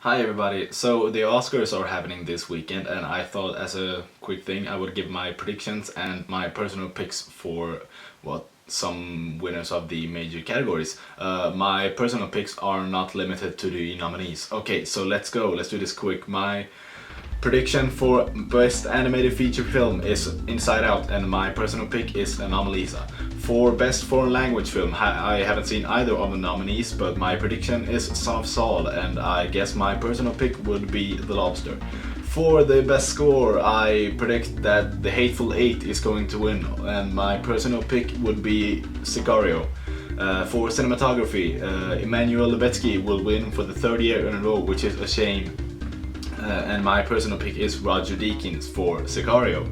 Hi everybody, so the Oscars are happening this weekend and I thought as a quick thing I would give my predictions and my personal picks for some winners of the major categories. My personal picks are not limited to the nominees. Okay, so let's go, let's do this quick. My prediction for best animated feature film is Inside Out and my personal pick is Anomalisa. For best foreign language film, I haven't seen either of the nominees, but my prediction is Son of Saul and I guess my personal pick would be The Lobster. For the best score, I predict that The Hateful Eight is going to win and my personal pick would be Sicario. For cinematography, Emmanuel Lubezki will win for the third year in a row, which is a shame. And my personal pick is Roger Deakins for Sicario.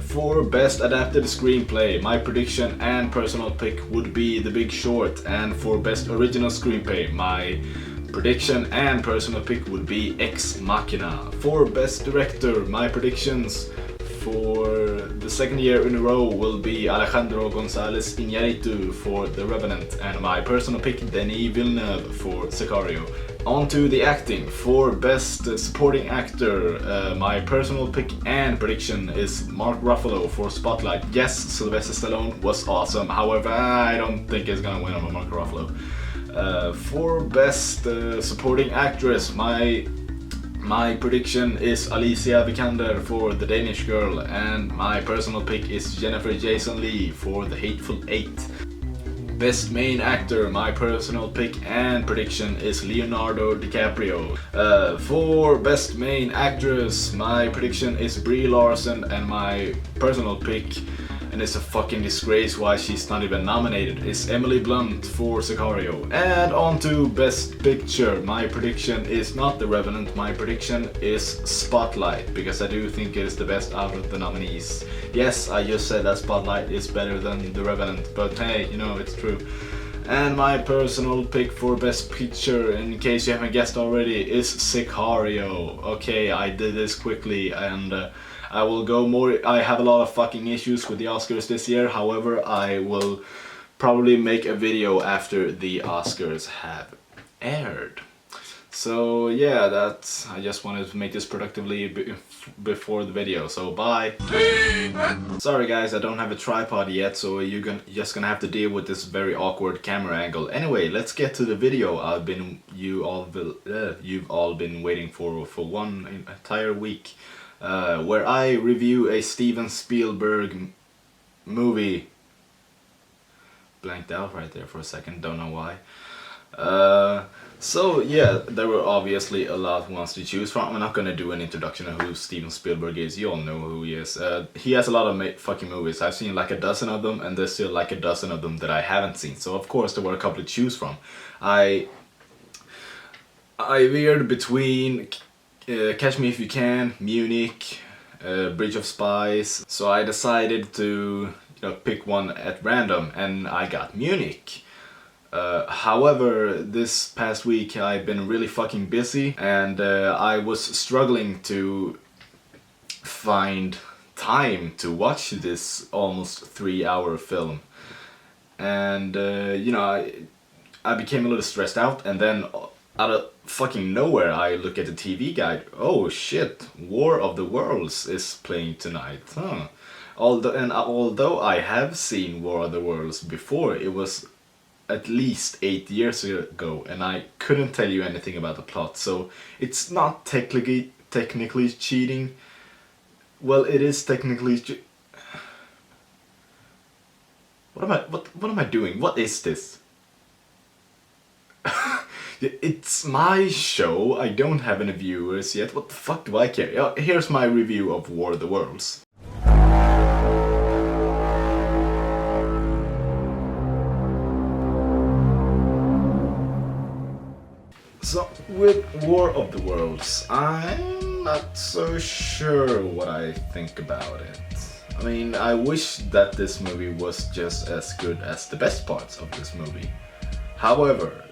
For best adapted screenplay, my prediction and personal pick would be The Big Short, and for best original screenplay, my prediction and personal pick would be Ex Machina. For best director, my predictions for the second year in a row will be Alejandro González Iñárritu for The Revenant and my personal pick Denis Villeneuve for Sicario. On to the acting. For best supporting actor, my personal pick and prediction is Mark Ruffalo for Spotlight. Yes, Sylvester Stallone was awesome, however I don't think he's gonna win over Mark Ruffalo. For best supporting actress, my prediction is Alicia Vikander for The Danish Girl and my personal pick is Jennifer Jason Leigh for The Hateful Eight. Best main actor, my personal pick and prediction is Leonardo DiCaprio. For best main actress, my prediction is Brie Larson and my personal pick, and it's a fucking disgrace why she's not even nominated, is Emily Blunt for Sicario. And on to best picture, my prediction is not The Revenant, my prediction is Spotlight, because I do think it is the best out of the nominees. Yes, I just said that Spotlight is better than The Revenant, but hey, you know, it's true. And my personal pick for best picture, in case you haven't guessed already, is Sicario. Okay, I did this quickly and I will go more. I have a lot of fucking issues with the Oscars this year, however I will probably make a video after the Oscars have aired. So yeah, I just wanted to make this productively before the video, so bye! Sorry guys, I don't have a tripod yet, so you're just gonna have to deal with this very awkward camera angle. Anyway, let's get to the video you've all been waiting for one entire week. Where I review a Steven Spielberg movie. Blanked out right there for a second, don't know why. So yeah, there were obviously a lot of ones to choose from. I'm not gonna do an introduction of who Steven Spielberg is, you all know who he is. He has a lot of fucking movies. I've seen like a dozen of them and there's still like a dozen of them that I haven't seen. So of course there were a couple to choose from. I veered between Catch Me If You Can, Munich, Bridge of Spies, so I decided to pick one at random and I got Munich. However, this past week I've been really fucking busy and I was struggling to find time to watch this almost 3-hour film. And I became a little stressed out, and then out of fucking nowhere I look at the TV guide. Oh shit, War of the Worlds is playing tonight, huh? Although I have seen War of the Worlds before, it was at least 8 years ago and I couldn't tell you anything about the plot, so it's not technically cheating. Well, it is technically what am I doing? What is this? It's my show, I don't have any viewers yet, what the fuck do I care? Here's my review of War of the Worlds. So, with War of the Worlds, I'm not so sure what I think about it. I mean, I wish that this movie was just as good as the best parts of this movie. However,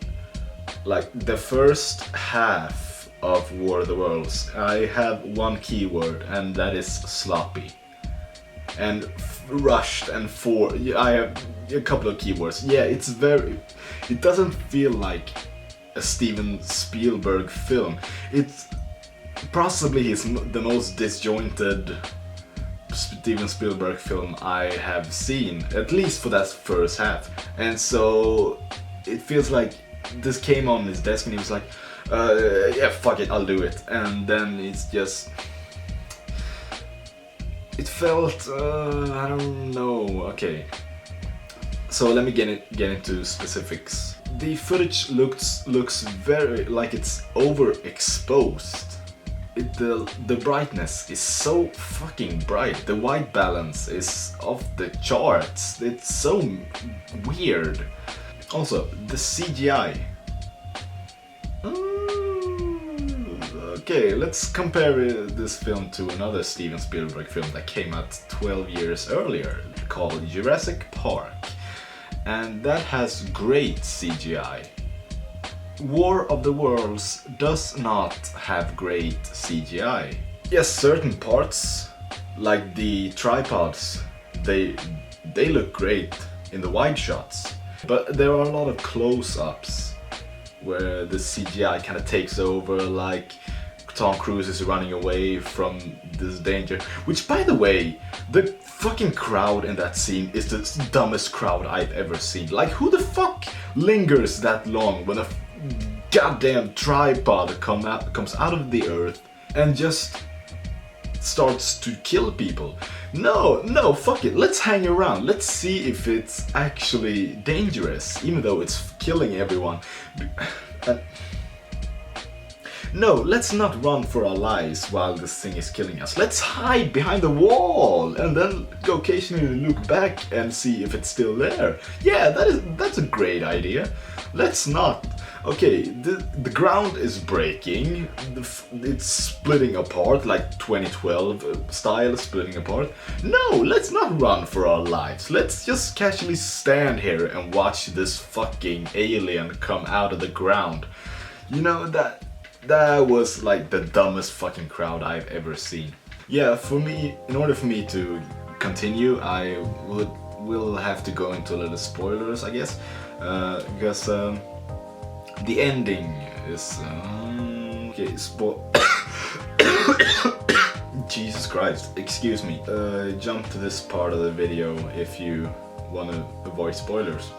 like the first half of War of the Worlds, I have one keyword and that is sloppy. And rushed and I have a couple of keywords. Yeah, it doesn't feel like a Steven Spielberg film. It's possibly the most disjointed Steven Spielberg film I have seen, at least for that first half. And so it feels like this came on his desk and he was like, yeah, fuck it, I'll do it. And then it's just, it felt, I don't know. Okay, so let me get into specifics. The footage looks very like it's overexposed. The brightness is so fucking bright. The white balance is off the charts. It's so weird. Also, the CGI. Okay, let's compare this film to another Steven Spielberg film that came out 12 years earlier called Jurassic Park. And that has great CGI. War of the Worlds does not have great CGI. Yes, certain parts, like the tripods, they look great in the wide shots. But there are a lot of close-ups where the CGI kind of takes over, like Tom Cruise is running away from this danger. Which, by the way, the fucking crowd in that scene is the dumbest crowd I've ever seen. Like, who the fuck lingers that long when a goddamn tripod comes out of the earth and just starts to kill people? No, fuck it. Let's hang around. Let's see if it's actually dangerous, even though it's killing everyone. No, let's not run for our lives while this thing is killing us. Let's hide behind the wall and then occasionally look back and see if it's still there. Yeah, that's a great idea. Let's not. Okay, the ground is breaking. It's splitting apart, like 2012 style splitting apart. No, let's not run for our lives. Let's just casually stand here and watch this fucking alien come out of the ground. You know, that was like the dumbest fucking crowd I've ever seen. Yeah, for me, in order for me to continue, I will have to go into a little spoilers, I guess, because the ending is okay. Jesus Christ, excuse me. Jump to this part of the video if you want to avoid spoilers.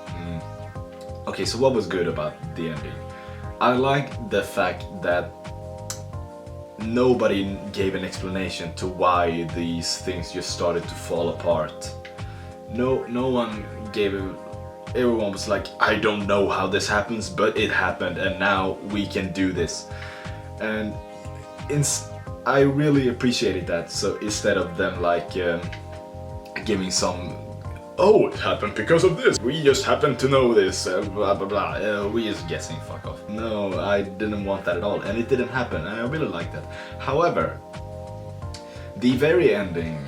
Okay, so what was good about the ending? I like the fact that nobody gave an explanation to why these things just started to fall apart. No one gave it. Everyone was like, I don't know how this happens, but it happened and now we can do this. And I really appreciated that. So instead of them like giving some, oh, it happened because of this, we just happen to know this, blah blah blah, we just guessing, fuck off. No, I didn't want that at all, and it didn't happen, and I really like that. However, the very ending,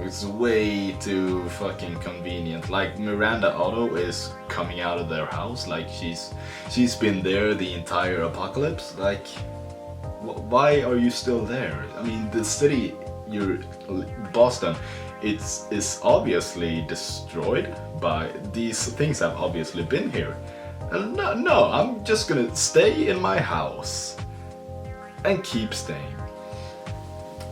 it's way too fucking convenient. Like, Miranda Otto is coming out of their house, like she's been there the entire apocalypse. Like, why are you still there? I mean, the city, Boston, is obviously destroyed by these things. Have obviously been here, and no, I'm just gonna stay in my house and keep staying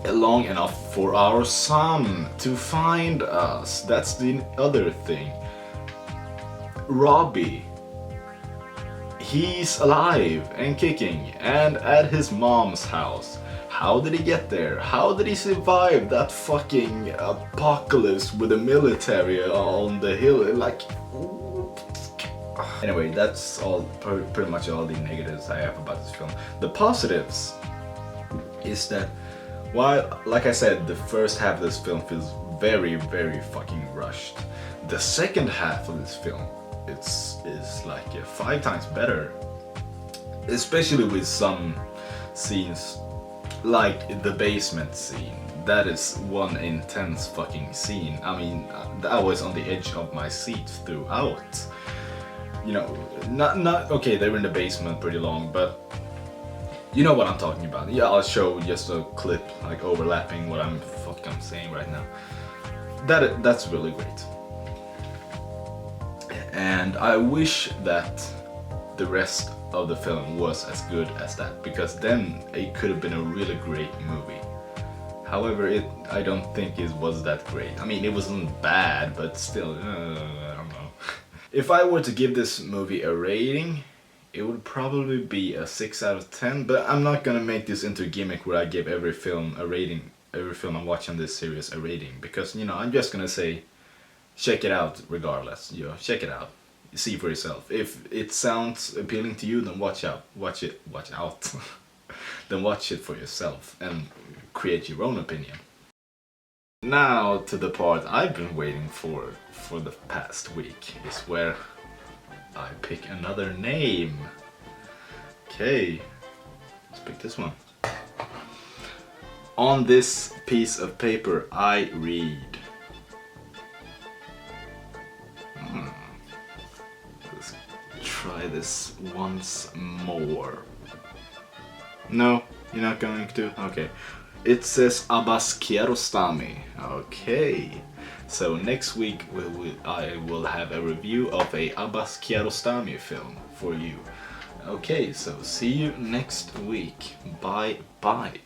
long enough for our son to find us. That's the other thing. Robbie, he's alive and kicking and at his mom's house. How did he get there? How did he survive that fucking apocalypse with the military on the hill? Like, anyway, that's all, pretty much all the negatives I have about this film. The positives is that, while, like I said, the first half of this film feels very, very fucking rushed, the second half of this film is like 5 times better, especially with some scenes like the basement scene. That is one intense fucking scene. I mean, I was on the edge of my seat throughout. You know, not okay, they were in the basement pretty long, but you know what I'm talking about. Yeah, I'll show just a clip like overlapping what I'm saying right now. That's really great. And I wish that the rest of the film was as good as that, because then it could have been a really great movie. However, I don't think it was that great. I mean, it wasn't bad, but still, I don't know. If I were to give this movie a rating, it would probably be a 6 out of 10, but I'm not gonna make this into a gimmick where I give every film a rating, every film I'm watching this series a rating, because, you know, I'm just gonna say, check it out regardless, you know, check it out. See for yourself. If it sounds appealing to you, then watch out. Then watch it for yourself and create your own opinion. Now to the part I've been waiting for the past week, is where I pick another name. Okay, let's pick this one. On this piece of paper I read. Let's try this once more. No, you're not going to? Okay. It says Abbas Kiarostami. Okay. So next week I will have a review of a Abbas Kiarostami film for you. Okay, so see you next week. Bye bye.